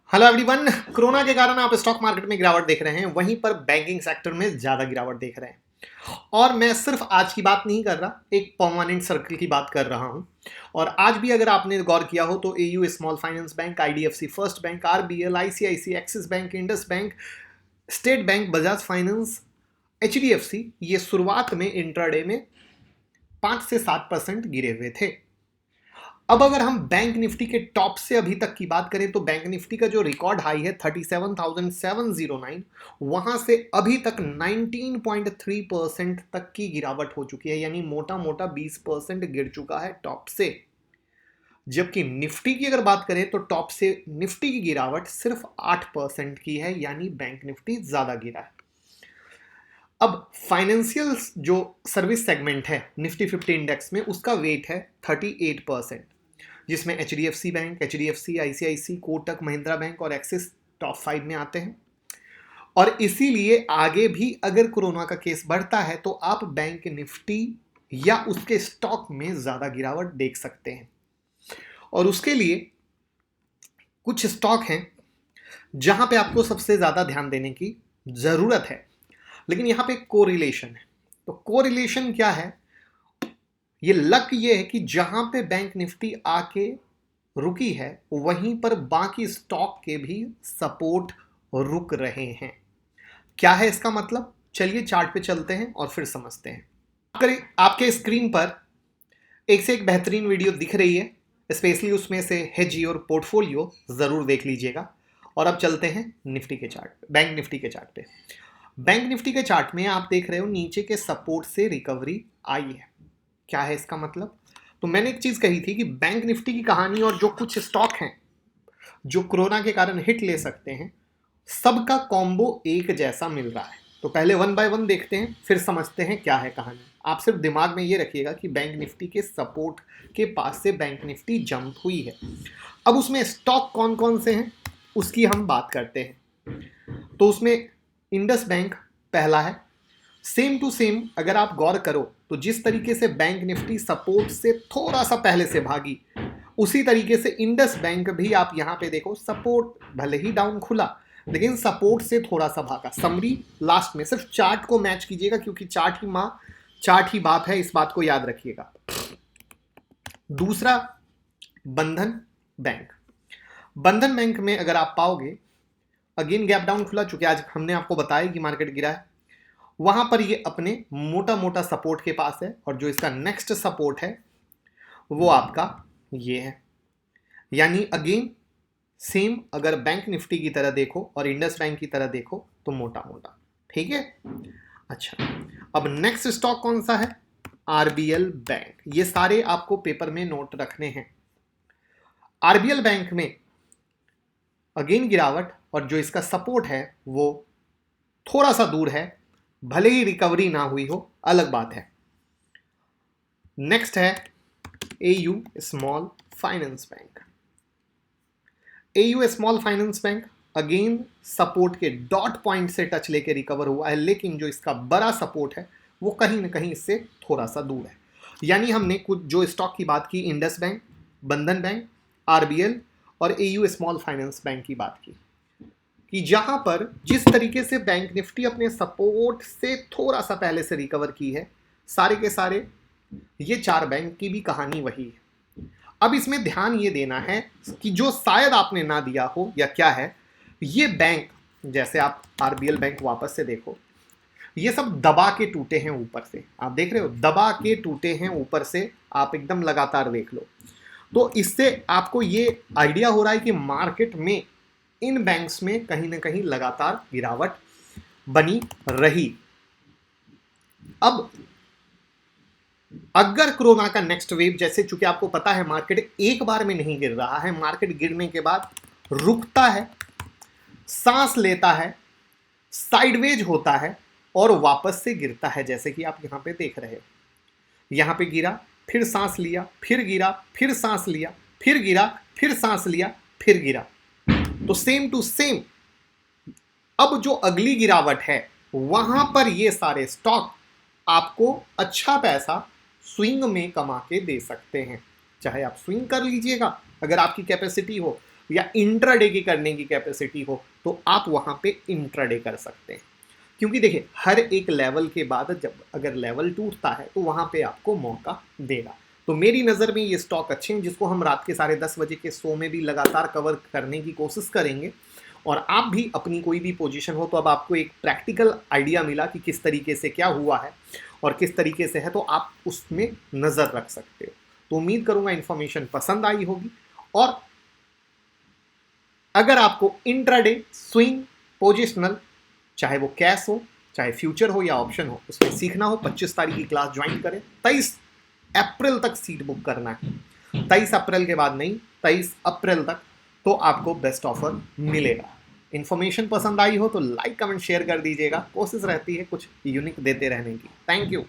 Hello everyone. Corona के कारण आप स्टॉक मार्केट में गिरावट देख रहे हैं, वहीं पर बैंकिंग सेक्टर में ज्यादा गिरावट देख रहे हैं। और मैं सिर्फ आज की बात नहीं कर रहा, एक परमानेंट सर्कल की बात कर रहा हूं। और आज भी अगर आपने गौर किया हो तो AU small finance bank, IDFC first bank, RBL, ICICI, Axis bank, Indus bank, state bank, Bajaj finance, HDFC, ये शुरुआत में इंट्राडे में 5 से 7% गिरे हुए थे। अब अगर हम बैंक निफ्टी के टॉप से अभी तक की बात करें तो बैंक निफ्टी का जो रिकॉर्ड हाई है 37,709, वहां से अभी तक 19.3% तक की गिरावट हो चुकी है, यानी मोटा मोटा 20% गिर चुका है टॉप से। जबकि निफ्टी की अगर बात करें तो टॉप से निफ्टी की गिरावट सिर्फ 8% की है, यानी बैंक निफ्टी ज्यादा गिरा है। अब फाइनेंशियल जो सर्विस सेगमेंट है निफ्टी 50 इंडेक्स में, उसका वेट है 38%, जिसमें HDFC bank, HDFC, ICICI, Kotak Mahindra bank और एक्सिस टॉप 5 में आते हैं। और इसीलिए आगे भी अगर कोरोना का केस बढ़ता है तो आप बैंक निफ्टी या उसके स्टॉक में ज्यादा गिरावट देख सकते हैं। और उसके लिए कुछ स्टॉक हैं जहां पे आपको सबसे ज्यादा ध्यान देने की जरूरत है, लेकिन यहां पे कोरिलेशन है। तो कोरिलेशन क्या है? ये लक ये है कि जहां पे बैंक निफ्टी आके रुकी है वहीं पर बाकी स्टॉक के भी सपोर्ट रुक रहे हैं। क्या है इसका मतलब? चलिए चार्ट पे चलते हैं और फिर समझते हैं। आपके स्क्रीन पर एक से एक बेहतरीन वीडियो दिख रही है, स्पेशली उसमें से हेज और पोर्टफोलियो जरूर देख लीजिएगा। और अब चलते हैं निफ्टी के चार्ट, बैंक निफ्टी के चार्ट पे। बैंक निफ्टी के चार्ट में आप देख रहे हो नीचे के सपोर्ट से रिकवरी आई है। क्या है इसका मतलब? तो मैंने एक चीज कही थी कि बैंक निफ्टी की कहानी और जो कुछ स्टॉक हैं जो कोरोना के कारण हिट ले सकते हैं, सबका कॉम्बो एक जैसा मिल रहा है। तो पहले वन बाय वन देखते हैं, फिर समझते हैं क्या है कहानी। आप सिर्फ दिमाग में ये रखिएगा कि बैंक निफ्टी के सपोर्ट के पास से बैंक निफ्टी जंप हुई है। अब उसमें स्टॉक कौन कौन से हैं उसकी हम बात करते हैं। तो उसमें इंडस बैंक पहला है। सेम टू सेम अगर आप गौर करो तो जिस तरीके से बैंक निफ्टी सपोर्ट से थोड़ा सा पहले से भागी, उसी तरीके से इंडस बैंक भी आप यहां पे देखो, सपोर्ट भले ही डाउन खुला लेकिन सपोर्ट से थोड़ा सा भागा। समरी लास्ट में, सिर्फ चार्ट को मैच कीजिएगा क्योंकि चार्ट ही मां, चार्ट ही बाप है, इस बात को याद रखिएगा। दूसरा बंधन बैंक। बंधन बैंक में अगर आप पाओगे, अगेन गैप डाउन खुला, चूंकि आज हमने आपको बताया कि मार्केट गिरा है, वहां पर ये अपने मोटा मोटा सपोर्ट के पास है। और जो इसका नेक्स्ट सपोर्ट है वो आपका ये है। यानी अगेन सेम, अगर बैंक निफ्टी की तरह देखो और इंडस बैंक की तरह देखो तो मोटा मोटा, ठीक है। अच्छा, अब नेक्स्ट स्टॉक कौन सा है? RBL bank. ये सारे आपको पेपर में नोट रखने हैं। आरबीएल बैंक में अगेन गिरावट, और जो इसका सपोर्ट है वो थोड़ा सा दूर है, भले ही रिकवरी ना हुई हो, अलग बात है। नेक्स्ट है AU small finance bank. AU small finance bank again support के डॉट पॉइंट से टच लेके रिकवर हुआ है, लेकिन जो इसका बड़ा सपोर्ट है वो कहीं ना कहीं इससे थोड़ा सा दूर है। यानी हमने कुछ जो स्टॉक की बात की, इंडस बैंक, बंधन बैंक, आरबीएल और एयू स्मॉल फाइनेंस बैंक की बात की, कि जहां पर जिस तरीके से बैंक निफ्टी अपने सपोर्ट से थोड़ा सा पहले से रिकवर की है, सारे के सारे ये चार बैंक की भी कहानी वही है। अब इसमें ध्यान ये देना है कि जो शायद आपने ना दिया हो या क्या है, ये बैंक, जैसे आप आरबीएल बैंक वापस से देखो, ये सब दबा के टूटे हैं ऊपर से। आप देख रहे हो, दबा के टूटे हैं ऊपर से, आप एकदम लगातार देख लो। तो इससे आपको ये आइडिया हो रहा है कि मार्केट में इन बैंक्स में कहीं ना कहीं लगातार गिरावट बनी रही। अब अगर कोरोना का नेक्स्ट वेव, जैसे चूंकि आपको पता है मार्केट एक बार में नहीं गिर रहा है, मार्केट गिरने के बाद रुकता है, सांस लेता है, साइडवेज होता है और वापस से गिरता है, जैसे कि आप यहां पे देख रहे हो। यहां पे गिरा, फिर सांस लिया, फिर गिरा, फिर सांस लिया, फिर गिरा, फिर सांस लिया, फिर गिरा। तो सेम टू सेम अब जो अगली गिरावट है वहां पर ये सारे स्टॉक आपको अच्छा पैसा स्विंग में कमा के दे सकते हैं। चाहे आप स्विंग कर लीजिएगा अगर आपकी कैपेसिटी हो, या इंट्राडे की करने की कैपेसिटी हो तो आप वहाँ पे इंट्राडे कर सकते हैं। क्योंकि देखिए हर एक लेवल के बाद जब अगर लेवल टूटता है तो वहाँ पे आपको मौका देगा। तो मेरी नज़र में ये स्टॉक अच्छे हैं जिसको हम रात के 10:30 बजे के शो में भी लगातार कवर करने की कोशिश करेंगे। और आप भी अपनी कोई भी पोजीशन हो तो अब आपको एक प्रैक्टिकल आइडिया मिला कि किस तरीके से क्या हुआ है और किस तरीके से है, तो आप उसमें नज़र रख सकते हो। तो उम्मीद करूंगा इन्फॉर्मेशन पसंद आई होगी। और अगर आपको इंट्राडे, स्विंग, पोजिशनल, चाहे वो कैश हो, चाहे फ्यूचर हो या ऑप्शन हो, उसमें सीखना हो, 25 तारीख की क्लास ज्वाइन करें। 23 अप्रैल तक सीट बुक करना है, 23 अप्रैल के बाद नहीं, 23 अप्रैल तक, तो आपको बेस्ट ऑफर मिलेगा। इन्फॉर्मेशन पसंद आई हो तो लाइक कमेंट शेयर कर दीजिएगा। कोशिश रहती है कुछ यूनिक देते रहने की। Thank you.